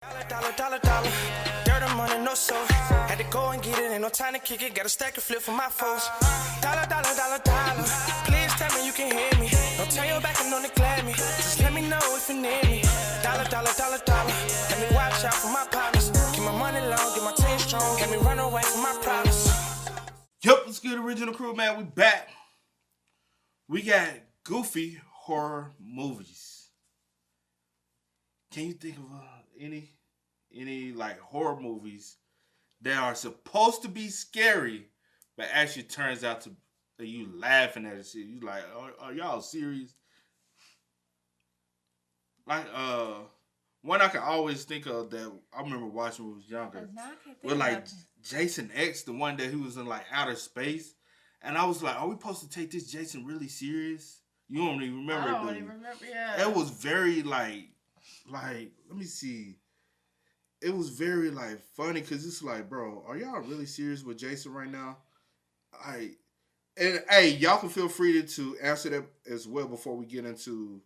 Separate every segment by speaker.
Speaker 1: Dollar. Dirt and money, no soul. Had to go and get it, ain't no time to kick it. Got a stack and flip for my foes. Dollar. Please tell me you can hear me. Don't turn your back and don't neglect me. Just let me know if you need me. Dollar. Let me watch out for my partners. Keep my money long, get my team strong. Let me run away from my problems.
Speaker 2: Yup, let's get original crew, man. We back. We got goofy horror movies. Can you think of any like horror movies that are supposed to be scary, but actually turns out to you laughing at it? Shit, you like, are y'all serious? Like one I can always think of that I remember watching when I was younger was like Jason X, the one that he was in like outer space, and I was like, are we supposed to take this Jason really serious? You don't even remember?
Speaker 3: I don't even remember. Yeah,
Speaker 2: it was very like let me see. It was very like funny because it's like, bro, are y'all really serious with Jason right now? And hey, y'all can feel free to answer that as well before we get into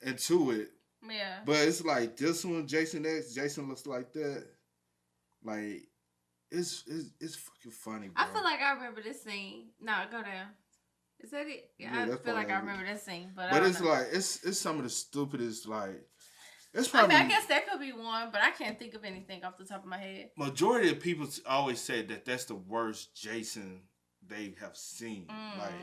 Speaker 2: it.
Speaker 3: Yeah.
Speaker 2: But it's like this one, Jason X, Jason looks like that. Like it's fucking funny, bro.
Speaker 3: I feel like I remember this scene. No, go down. Is that it? Yeah, I feel like I remember this scene, but
Speaker 2: it's like it's some of the stupidest like. It's
Speaker 3: probably, I guess that could be one, but I can't think of anything off the top of my head.
Speaker 2: Majority of people always say that that's the worst Jason they have seen. Like,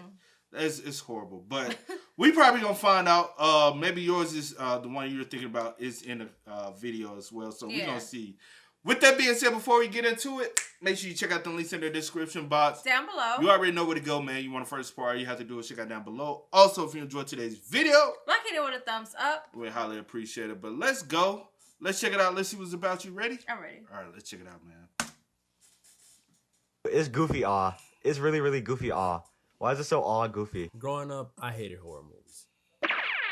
Speaker 2: it's horrible. But we probably gonna find out. Maybe yours is the one you were thinking about is in the video as well. So we're gonna see. With that being said, before we get into it, make sure you check out the links in the description box.
Speaker 3: Down below.
Speaker 2: You already know where to go, man. You want to first support, all you have to do is check out down below. Also, if you enjoyed today's video,
Speaker 3: like it with a thumbs up.
Speaker 2: We highly appreciate it. But let's go. Let's check it out. Let's see what's about. You ready?
Speaker 3: I'm ready.
Speaker 2: All right, let's check it out, man.
Speaker 4: It's goofy awe. It's really, really goofy awe. Why is it so awe goofy?
Speaker 5: Growing up, I hated horror movies.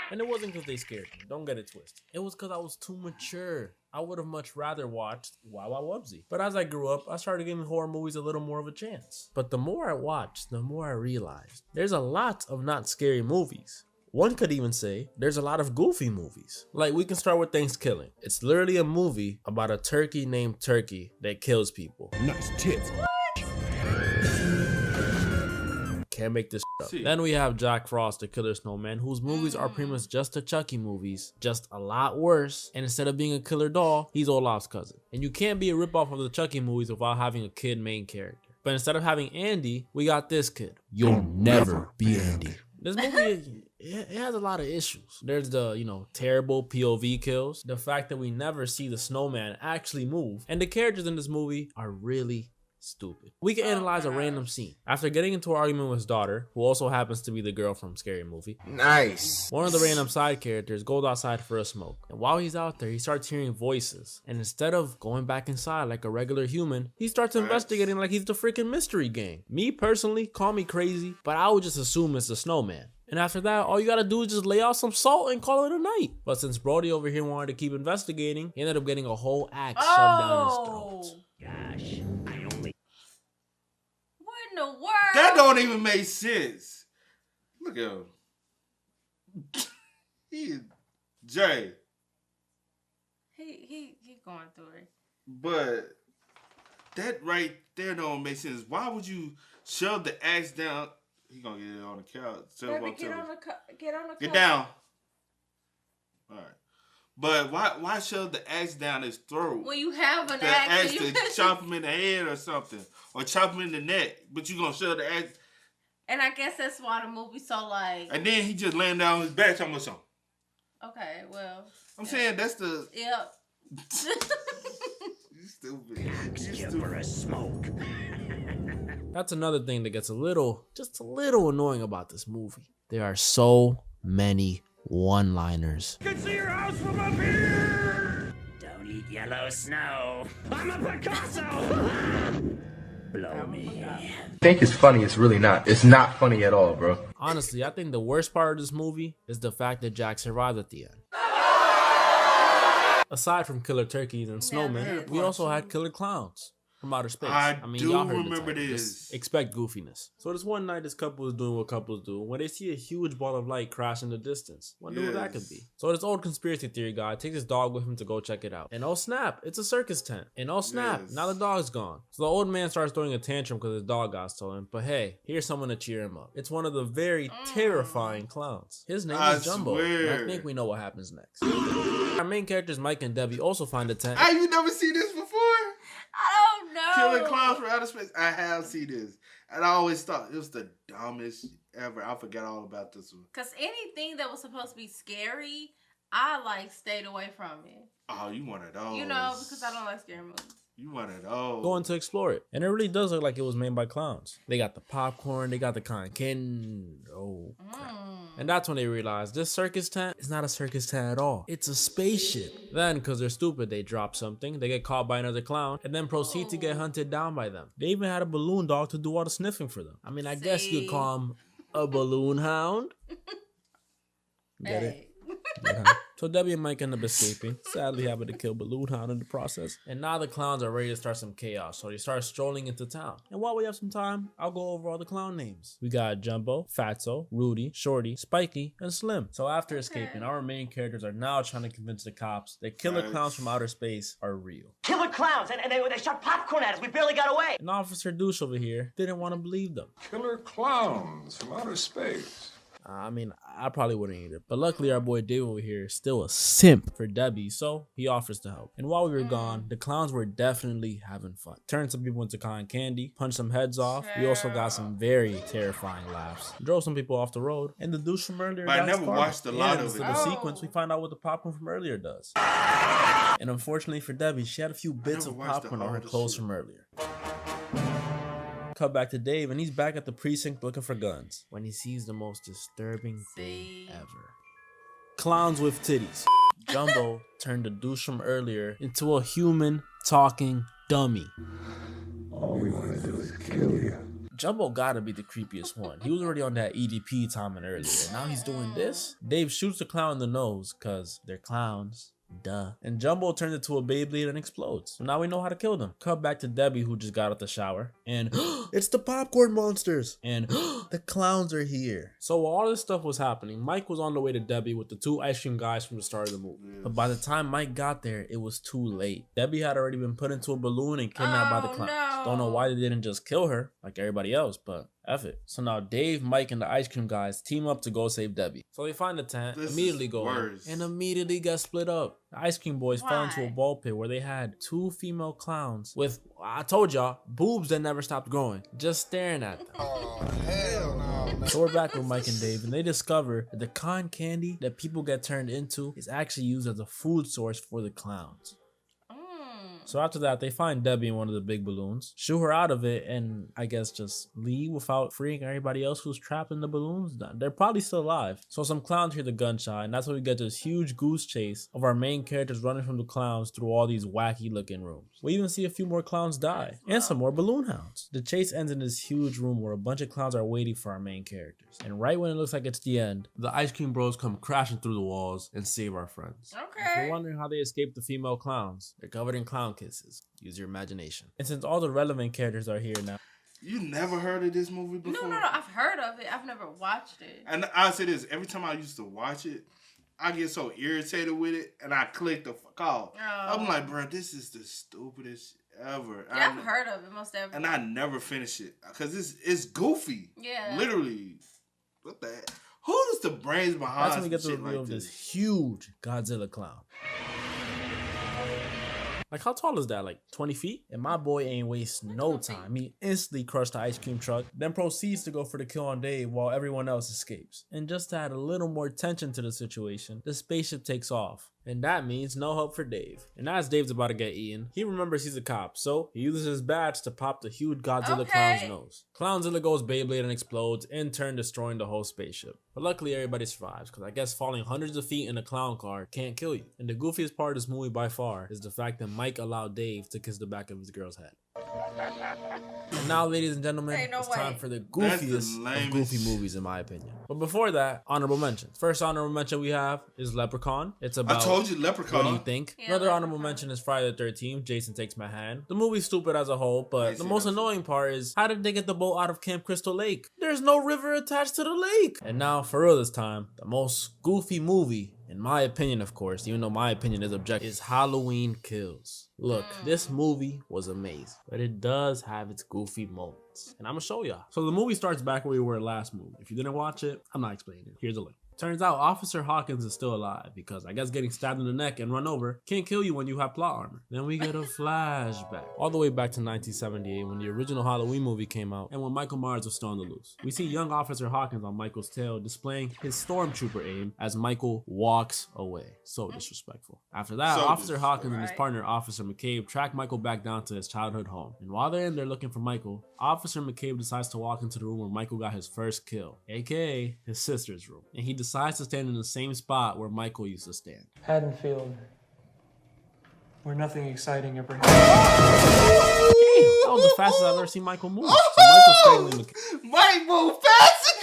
Speaker 5: And it wasn't because they scared me. Don't get it twisted. It was because I was too mature. I would have much rather watched Wow Wow Wubsy. But as I grew up, I started giving horror movies a little more of a chance. But the more I watched, the more I realized there's a lot of not scary movies. One could even say there's a lot of goofy movies. Like, we can start with Thanksgiving. It's literally a movie about a turkey named Turkey that kills people.
Speaker 6: Nice tits.
Speaker 5: Can't make this up. Then we have Jack Frost, the Killer Snowman, whose movies are pretty much just the Chucky movies, just a lot worse. And instead of being a killer doll, he's Olaf's cousin. And you can't be a ripoff of the Chucky movies without having a kid main character. But instead of having Andy, we got this kid.
Speaker 6: You'll never be Andy.
Speaker 5: This movie, it has a lot of issues. There's the, terrible POV kills, the fact that we never see the snowman actually move, and the characters in this movie are really stupid. We can analyze a random scene. After getting into an argument with his daughter, who also happens to be the girl from Scary Movie.
Speaker 6: Nice.
Speaker 5: One of the random side characters goes outside for a smoke. And while he's out there, he starts hearing voices. And instead of going back inside like a regular human, he starts investigating like he's the freaking mystery gang. Me personally, call me crazy, but I would just assume it's the snowman. And after that, all you gotta do is just lay out some salt and call it a night. But since Brody over here wanted to keep investigating, he ended up getting a whole axe shoved down his throat.
Speaker 7: Gosh,
Speaker 3: What in the world?
Speaker 2: That don't even make sense. Look at him. Jay.
Speaker 3: He going through it.
Speaker 2: But that right there don't make sense. Why would you shove the axe down? He gonna get it on the couch.
Speaker 3: Baby, get on the couch.
Speaker 2: Get down. All right. But why shove the axe down his throat?
Speaker 3: When you have an
Speaker 2: axe
Speaker 3: you
Speaker 2: to chop him in the head or something, or chop him in the neck, but you gonna shove the axe.
Speaker 3: And I guess that's why the movie's so like.
Speaker 2: And then he just laying down on his back talking about something.
Speaker 3: Okay, well.
Speaker 2: I'm saying that's the.
Speaker 3: Yep.
Speaker 2: You stupid.
Speaker 7: give her a smoke.
Speaker 5: That's another thing that gets just a little annoying about this movie. There are so many one-liners.
Speaker 7: Can see your house from up here. Don't eat yellow snow. I'm a Picasso. Blow me.
Speaker 8: Think it's funny, it's really not. It's not funny at all, bro.
Speaker 5: Honestly, I think the worst part of this movie is the fact that Jack survived at the end. Aside from killer turkeys and snowmen, we also had killer clowns. from outer space.
Speaker 2: I do
Speaker 5: y'all heard
Speaker 2: remember
Speaker 5: the title.
Speaker 2: this.
Speaker 5: Just expect goofiness. So this one night, this couple is doing what couples do when they see a huge ball of light crash in the distance. Wonder what that could be. So this old conspiracy theory guy takes his dog with him to go check it out. And oh snap, it's a circus tent. And oh snap, now the dog's gone. So the old man starts throwing a tantrum because his dog got stolen. But hey, here's someone to cheer him up. It's one of the very terrifying clowns. His name is Jumbo. And I think we know what happens next. Our main characters Mike and Debbie also find a tent.
Speaker 2: Hey, you never seen this before?
Speaker 3: I don't know.
Speaker 2: Killing clowns from outer space. I have seen this, and I always thought it was the dumbest ever. I forgot all about this one.
Speaker 3: Cause anything that was supposed to be scary, I like stayed away from it.
Speaker 2: Oh, you one of those?
Speaker 3: You know, because I don't like scary movies.
Speaker 2: You one of those?
Speaker 5: Going to explore it, and it really does look like it was made by clowns. They got the popcorn, they got the cotton candy. Oh, crap. And that's when they realize this circus tent is not a circus tent at all. It's a spaceship. Then, because they're stupid, they drop something, they get caught by another clown, and then proceed to get hunted down by them. They even had a balloon dog to do all the sniffing for them. I mean, I guess you'd call him a balloon hound. Get it? Yeah. So Debbie and Mike end up escaping, sadly having to kill Balloon Hound in the process. And now the clowns are ready to start some chaos, so they start strolling into town. And while we have some time, I'll go over all the clown names. We got Jumbo, Fatso, Rudy, Shorty, Spiky, and Slim. So after escaping, our main characters are now trying to convince the cops that killer clowns from outer space are real.
Speaker 7: Killer clowns, and they shot popcorn at us. We barely got away.
Speaker 5: And Officer Douche over here didn't want to believe them.
Speaker 6: Killer clowns from outer space.
Speaker 5: I mean, I probably wouldn't either. But luckily, our boy Dave over here is still a simp for Debbie, so he offers to help. And while we were gone, the clowns were definitely having fun. Turned some people into cotton candy, punched some heads off. We also got some very terrifying laughs. Drove some people off the road. And the douche from earlier
Speaker 2: But I never watched a lot of it.
Speaker 5: In the sequence, we find out what the popcorn from earlier does. And unfortunately for Debbie, she had a few bits of popcorn on her clothes from earlier. Cut back to Dave, and he's back at the precinct looking for guns when he sees the most disturbing thing ever. Clowns with titties. Jumbo turned the douche from earlier into a human talking dummy.
Speaker 6: All we want to do is kill you.
Speaker 5: Jumbo gotta be the creepiest one. He was already on that EDP timing earlier, and now he's doing this? Dave shoots the clown in the nose, cause they're clowns. Duh. And Jumbo turns into a Beyblade and explodes. So now we know how to kill them. Cut back to Debbie, who just got out the shower. And it's the popcorn monsters. And the clowns are here. So while all this stuff was happening, Mike was on the way to Debbie with the two ice cream guys from the start of the movie. But by the time Mike got there, it was too late. Debbie had already been put into a balloon and kidnapped by the clowns. No. Don't know why they didn't just kill her like everybody else, but F it. So now Dave, Mike, and the ice cream guys team up to go save Debbie. So they find the tent, immediately go in, and immediately get split up. The ice cream boys fell into a ball pit where they had two female clowns with, I told y'all, boobs that never stopped growing, just staring at them.
Speaker 9: Oh, hell no, man.
Speaker 5: So we're back with Mike and Dave, and they discover that the cotton candy that people get turned into is actually used as a food source for the clowns. So after that, they find Debbie in one of the big balloons, shoot her out of it, and I guess just leave without freeing everybody else who's trapped in the balloons. They're probably still alive. So some clowns hear the gunshot, and that's when we get this huge goose chase of our main characters running from the clowns through all these wacky looking rooms. We even see a few more clowns die, and some more balloon hounds. The chase ends in this huge room where a bunch of clowns are waiting for our main characters. And right when it looks like it's the end, the ice cream bros come crashing through the walls and save our friends.
Speaker 3: Okay.
Speaker 5: If you're wondering how they escaped the female clowns, they're covered in clown kisses. Use your imagination. And since all the relevant characters are here now.
Speaker 2: You never heard of this movie before?
Speaker 3: No. I've heard of it. I've never watched it.
Speaker 2: And I'll say this. Every time I used to watch it, I get so irritated with it, and I click the fuck off. Oh. I'm like, bro, this is the stupidest ever.
Speaker 3: Yeah, I've heard of it, most definitely.
Speaker 2: And I never finish it, because it's goofy.
Speaker 3: Yeah.
Speaker 2: Literally. What the heck? Who is the brains behind
Speaker 5: That's when we get the reveal of this huge Godzilla clown. Like, how tall is that? Like 20 feet? And my boy ain't waste no time. He instantly crushed the ice cream truck, then proceeds to go for the kill on Dave while everyone else escapes. And just to add a little more tension to the situation, the spaceship takes off. And that means no help for Dave. And as Dave's about to get eaten, he remembers he's a cop, so he uses his badge to pop the huge Godzilla clown's nose. Clownzilla goes Beyblade and explodes, in turn destroying the whole spaceship. But luckily everybody survives, because I guess falling hundreds of feet in a clown car can't kill you. And the goofiest part of this movie by far is the fact that Mike allowed Dave to kiss the back of his girl's head. And now, ladies and gentlemen,
Speaker 3: Ain't no
Speaker 5: it's time
Speaker 3: way.
Speaker 5: for the
Speaker 2: That's the
Speaker 5: goofiest of
Speaker 2: lamest.
Speaker 5: goofy movies, in my opinion. But before that, honorable mentions. First honorable mention we have is Leprechaun. It's about.
Speaker 2: I told you, Leprechaun.
Speaker 5: What do you think?
Speaker 3: Yeah,
Speaker 5: Another honorable
Speaker 3: Leprechaun.
Speaker 5: mention is Friday the 13th. Jason Takes My Hand. The movie's stupid as a whole, but the
Speaker 2: seen
Speaker 5: most
Speaker 2: that.
Speaker 5: annoying part is how did they get the boat out of Camp Crystal Lake? There's no river attached to the lake. And now, for real this time, the most goofy movie, in my opinion, of course, even though my opinion is objective, is Halloween Kills. Look, this movie was amazing, but it does have its goofy moments, and I'm gonna show y'all. So the movie starts back where we were last movie. If you didn't watch it, I'm not explaining it. Here's a link. Turns out Officer Hawkins is still alive because I guess getting stabbed in the neck and run over can't kill you when you have plot armor. Then we get a flashback all the way back to 1978 when the original Halloween movie came out and when Michael Myers was still on the loose. We see young Officer Hawkins on Michael's tail displaying his stormtrooper aim as Michael walks away. So disrespectful. After that,
Speaker 2: So
Speaker 5: Officer Hawkins and his
Speaker 3: Right.
Speaker 5: partner Officer McCabe track Michael back down to his childhood home. And while they're in there looking for Michael, Officer McCabe decides to walk into the room where Michael got his first kill, aka his sister's room. And he decides to stand in the same spot where Michael used to stand.
Speaker 10: Haddonfield, where nothing exciting ever happened.
Speaker 5: That was the fastest I've ever seen Michael move. So Michael's strangling McCabe.
Speaker 2: Might move fast.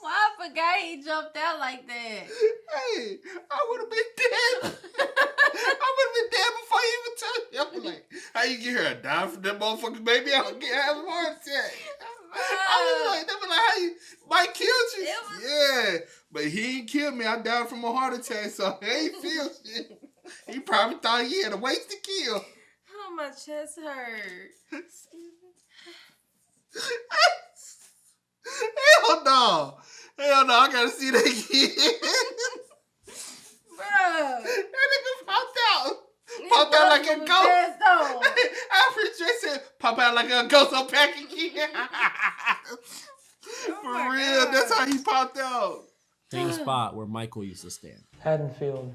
Speaker 3: Why I forgot he jumped out like that?
Speaker 2: Hey, I would have been dead. I would have been dead before you even touched me. I'm like, how you get here? I die from that motherfucker, baby. I'll have a heart attack. I was like, how you, Mike killed you? Yeah, but he ain't killed me. I died from a heart attack, so he ain't feel shit. He probably thought he had a waste to kill.
Speaker 3: Oh, my chest hurt.
Speaker 2: Hell no. Hell no, I gotta see that again.
Speaker 3: Bro.
Speaker 2: That nigga popped out. Popped out like a ghost. I appreciate said pop out like a ghost on pack again. For real, that's how he popped out.
Speaker 5: Same spot where Michael used to stand.
Speaker 10: Haddonfield,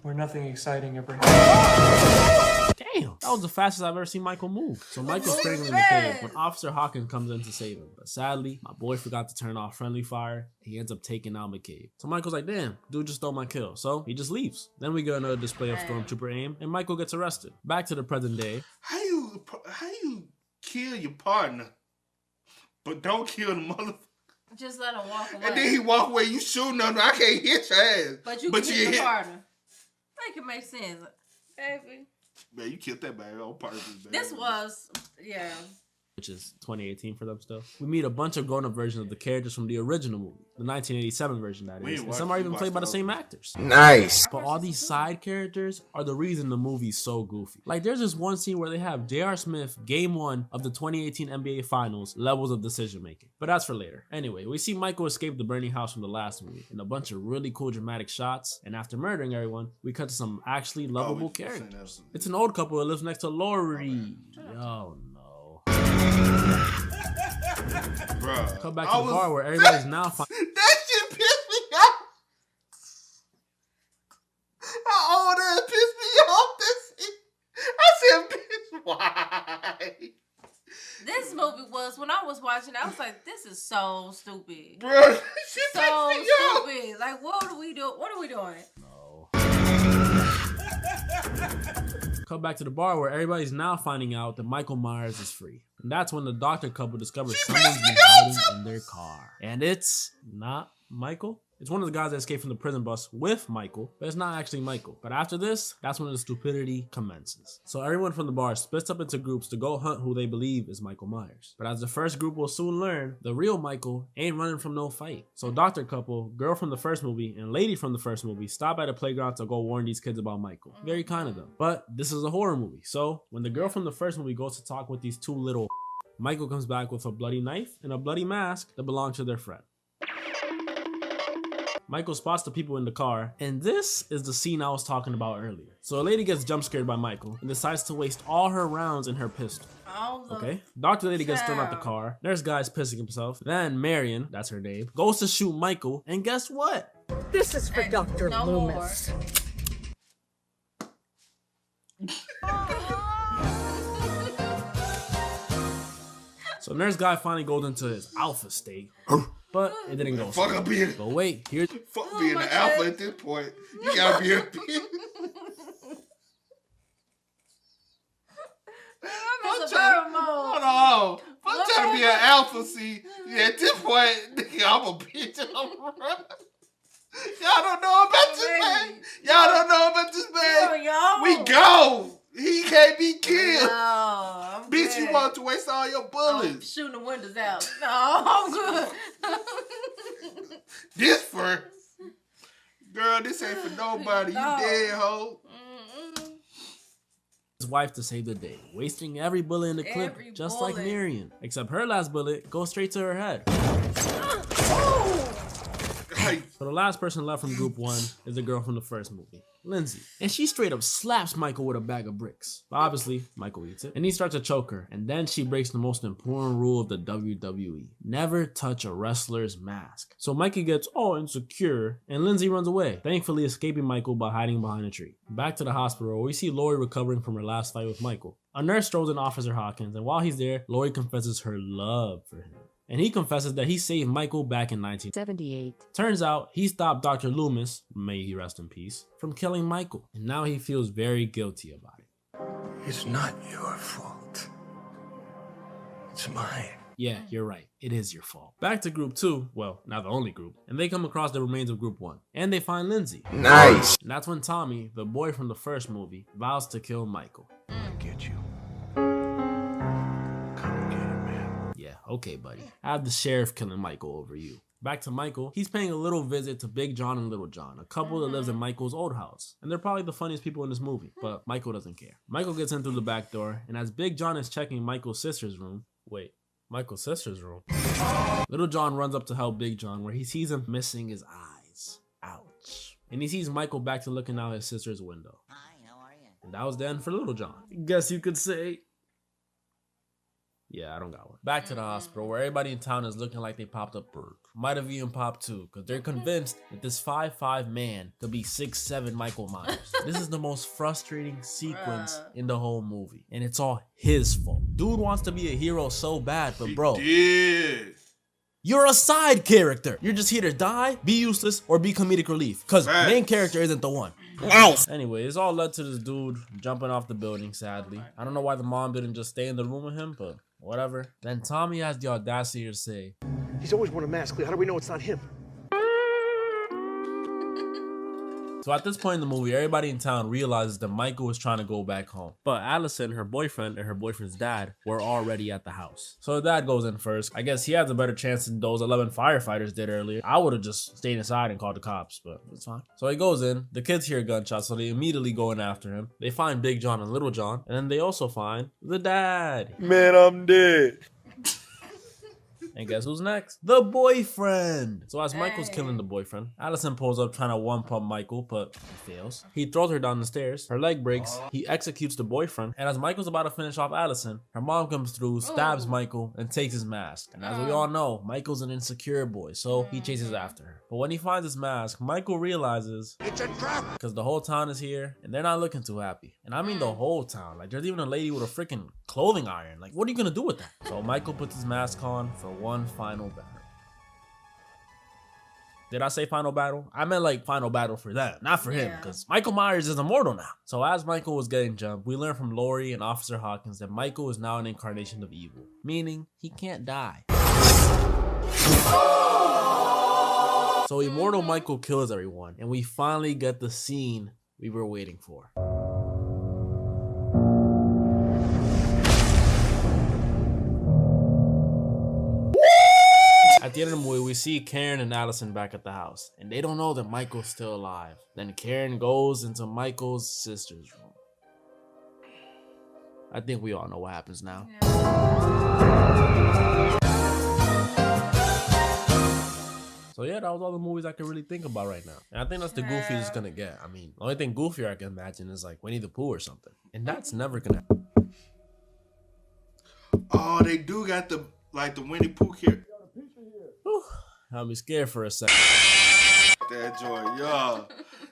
Speaker 10: where nothing exciting ever happened.
Speaker 5: Damn, that was the fastest I've ever seen Michael move. So Michael's strangling McCabe when Officer Hawkins comes in to save him. But sadly, my boy forgot to turn off friendly fire. He ends up taking out McCabe. So Michael's like, damn, dude just stole my kill. So he just leaves. Then we get another display of Stormtrooper aim and Michael gets arrested. Back to the present day.
Speaker 2: How you kill your partner, but don't kill the motherfucker?
Speaker 3: Just let him walk away.
Speaker 2: And then he walk away, you shooting on him. I can't hit your ass.
Speaker 3: But you can hit the partner. Make it make sense. Baby.
Speaker 2: Man, you killed that man on purpose, man.
Speaker 3: This was, yeah.
Speaker 5: Which is 2018 for them still. We meet a bunch of grown-up versions of the characters from the original movie. The 1987 version, that is. And some are even played by the same actors.
Speaker 8: Nice.
Speaker 5: But all these side characters are the reason the movie's so goofy. Like, there's this one scene where they have J.R. Smith, Game 1 of the 2018 NBA Finals, levels of decision-making. But that's for later. Anyway, we see Michael escape the burning house from the last movie in a bunch of really cool dramatic shots. And after murdering everyone, we cut to some actually lovable characters. It's an old couple that lives next to Lori. Oh, no.
Speaker 2: Bruh.
Speaker 5: Come back to the bar where everybody's now
Speaker 2: That shit pissed me off. How old that pissed me off. I said, bitch, why?
Speaker 3: This movie was, when I was watching, I was like, this is so stupid.
Speaker 2: Bruh, she
Speaker 3: so
Speaker 2: pissed me off.
Speaker 3: stupid. Like, what are we doing? What are we doing?
Speaker 5: Come back to the bar where everybody's now finding out that Michael Myers is free. And that's when the doctor couple discovers someone's been hiding in their car. And it's not Michael. It's one of the guys that escaped from the prison bus with Michael, but it's not actually Michael. But after this, that's when the stupidity commences. So everyone from the bar splits up into groups to go hunt who they believe is Michael Myers. But as the first group will soon learn, the real Michael ain't running from no fight. So doctor couple, girl from the first movie, and lady from the first movie stop at a playground to go warn these kids about Michael. Very kind of them. But this is a horror movie. So when the girl from the first movie goes to talk with these two little, Michael comes back with a bloody knife and a bloody mask that belonged to their friend. Michael spots the people in the car, and this is the scene I was talking about earlier. So a lady gets jump scared by Michael and decides to waste all her rounds in her pistol. Okay, Dr. Lady gets thrown out the car. There's guys pissing himself. Then Marion, that's her name, goes to shoot Michael, and guess what?
Speaker 11: This is for Dr. Loomis.
Speaker 5: So Nurse Guy finally goes into his alpha state, but it didn't go.
Speaker 2: Fuck up being.
Speaker 5: But wait, here's
Speaker 2: Fuck being the alpha at this point. You gotta be a bitch. to be an alpha. See, at this point, nigga, I'm a bitch. Y'all don't know about this man. Y'all don't know about this man. We go. He can't be killed.
Speaker 3: No,
Speaker 2: bitch, you want to waste all your bullets.
Speaker 3: I'm shooting the windows out. No, I'm good.
Speaker 2: This for... Girl, this ain't for nobody. You dead, hoe.
Speaker 5: His wife to save the day, wasting every bullet in the clip, just like Marion. Except her last bullet goes straight to her head. So the last person left from group 1 is the girl from the first movie, Lindsay. And she straight up slaps Michael with a bag of bricks. But obviously, Michael eats it. And he starts to choke her. And then she breaks the most important rule of the WWE. Never touch a wrestler's mask. So Mikey gets all insecure and Lindsay runs away, thankfully escaping Michael by hiding behind a tree. Back to the hospital where we see Lori recovering from her last fight with Michael. A nurse strolls in Officer Hawkins, and while he's there, Lori confesses her love for him. And he confesses that he saved Michael back in 1978. Turns out he stopped Dr. Loomis, may he rest in peace, from killing Michael. And now he feels very guilty about it.
Speaker 6: It's not your fault. It's mine.
Speaker 5: Yeah, you're right. It is your fault. Back to group 2, well, not the only group, and they come across the remains of group 1. And they find Lindsay.
Speaker 8: Nice.
Speaker 5: And that's when Tommy, the boy from the first movie, vows to kill Michael.
Speaker 6: Get you.
Speaker 5: Yeah, okay, buddy. I have the sheriff killing Michael over you. Back to Michael, he's paying a little visit to Big John and Little John, a couple that lives in Michael's old house. And they're probably the funniest people in this movie, but Michael doesn't care. Michael gets in through the back door, and as Big John is checking Michael's sister's room, wait, Michael's sister's room? Little John runs up to help Big John, where he sees him missing his eyes. Ouch. And he sees Michael back to looking out his sister's window.
Speaker 12: Hi, how are you?
Speaker 5: And that was the end for Little John. Guess you could say... Yeah, I don't got one. Back to the hospital where everybody in town is looking like they popped a perk. Might have even popped 2, because they're convinced that this 5'5" man could be 6'7" Michael Myers. This is the most frustrating sequence in the whole movie. And it's all his fault. Dude wants to be a hero so bad, but bro, you're a side character. You're just here to die, be useless, or be comedic relief. Because main character isn't the one. Nice. Anyway, it's all led to this dude jumping off the building, sadly. I don't know why the mom didn't just stay in the room with him, but whatever. Then Tommy has the audacity to say,
Speaker 10: He's always worn a mask. How do we know it's not him?
Speaker 5: So at this point in the movie, everybody in town realizes that Michael was trying to go back home. But Allison, her boyfriend, and her boyfriend's dad were already at the house. So the dad goes in first. I guess he has a better chance than those 11 firefighters did earlier. I would have just stayed inside and called the cops, but it's fine. So he goes in. The kids hear gunshots, so they immediately go in after him. They find Big John and Little John, and then they also find the dad.
Speaker 4: Man, I'm dead.
Speaker 5: And guess who's next? The boyfriend! So as Michael's killing the boyfriend, Allison pulls up trying to one-pump Michael, but he fails. He throws her down the stairs, her leg breaks, he executes the boyfriend, and as Michael's about to finish off Allison, her mom comes through, stabs Michael, and takes his mask. And as we all know, Michael's an insecure boy, so he chases after her. But when he finds his mask, Michael realizes it's a trap! Because the whole town is here, and they're not looking too happy. And I mean the whole town. Like, there's even a lady with a freaking clothing iron. Like, what are you gonna do with that? So Michael puts his mask on for one final battle. Did I say final battle? I meant like final battle for them, not for him, because Michael Myers is immortal now. So as Michael was getting jumped, we learned from Lori and Officer Hawkins that Michael is now an incarnation of evil, meaning he can't die. So immortal Michael kills everyone, and we finally get the scene we were waiting for. At the end of the movie, we see Karen and Allison back at the house, and they don't know that Michael's still alive. Then Karen goes into Michael's sister's room. I think we all know what happens now. So yeah, that was all the movies I could really think about right now. And I think that's the goofiest it's gonna get. I mean, the only thing goofier I can imagine is like Winnie the Pooh or something. And that's never gonna happen.
Speaker 2: Oh, they do got the Winnie Pooh here.
Speaker 5: I'll be scared for a second.
Speaker 2: That joint, yo.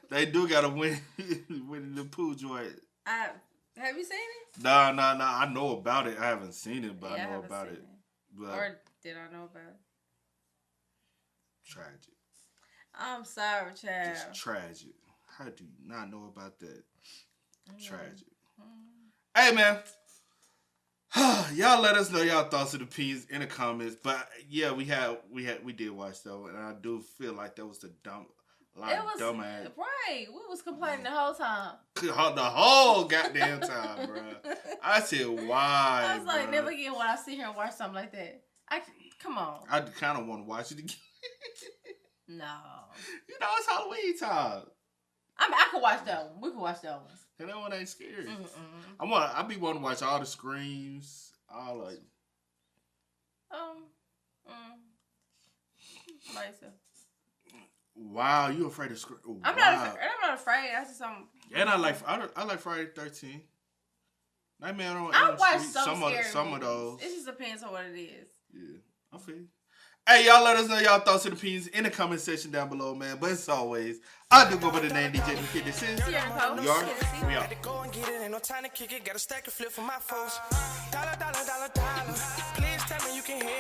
Speaker 2: They do got a Winnie the Pooh joint.
Speaker 3: Have you seen it?
Speaker 2: Nah. I know about it. I haven't seen it, but I know about it. But
Speaker 3: or did I know about it?
Speaker 2: Tragic.
Speaker 3: I'm sorry, child.
Speaker 2: Just tragic. How do you not know about that? Tragic. Hey, man. Y'all let us know y'all thoughts of the P's in the comments. But yeah, we did watch though, and I do feel like that was the dumbass.
Speaker 3: Right. We was complaining the whole time.
Speaker 2: The whole goddamn time, bro. I said, why?
Speaker 3: I was like, never again when I sit here and watch something like that. Come on.
Speaker 2: I kind of want to watch it again.
Speaker 3: No.
Speaker 2: You know, it's Halloween time.
Speaker 3: I mean, I could watch that one. We could watch that one.
Speaker 2: And that one ain't scary. I be wanting to watch all the screams, all like.
Speaker 3: Myself.
Speaker 2: Wow, you afraid of scream?
Speaker 3: I'm not afraid. I just
Speaker 2: And I like Friday the 13th. Nightmare on
Speaker 3: I
Speaker 2: Elm
Speaker 3: watch
Speaker 2: Street, some of those.
Speaker 3: It just depends on what it is.
Speaker 2: Yeah, I feel you. Hey, y'all let us know y'all thoughts and opinions in the comment section down below, man. But as always, I do go by the name DJ Kid This Is. We are.
Speaker 1: Had to go and get it, ain't no time to kick it. Got a stack and flip for my folks. Dollar. Please tell me you can hear